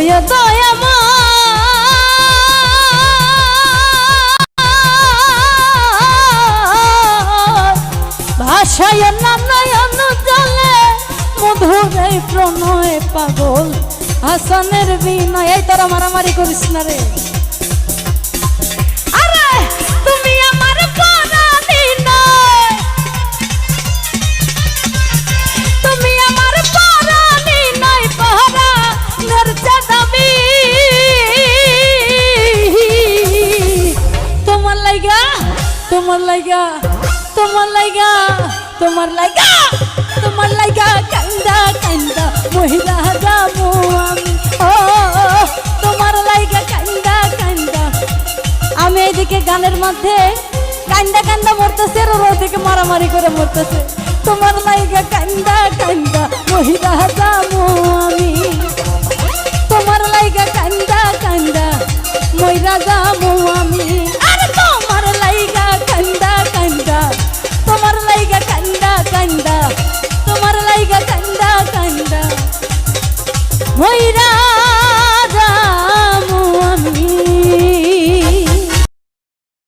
ওয়া দয়াময় ভাষায় নয়ন জলে মধুর এই প্রণয় পাগল হাসানের বিনয়। এই তোরা মারামারি করিস না রে। আরে তুমি আমার পরাণী নয়, তুমি আমার পরাণী নয়, পরাণের দাবি তোমার লাইগা, তোমার লাইগা, তোমার লাইগা, তোমার লাইগা, তোমার লাইগা কান্দা কান্দা মহিলা যাবো আমি। ও তোমার লাইগা কান্দা কান্দা। আমি এদিকে গানের মধ্যে কান্দা কান্দা মরতেছে, আর ওর ওদিকে মারামারি করে মরতেছে। তোমার লাইগা কান্দা কান্দা মহিলা যাবো আমি, তোমার লাইগা কান্দা কান্দা মহিলা যাবো আমি। আর তোমার লাইগা কান্দা কান্দা, তোমার লাইগা কান্দা কান্দা, তোমার লাইগা কান্দা কান্দা মহিলা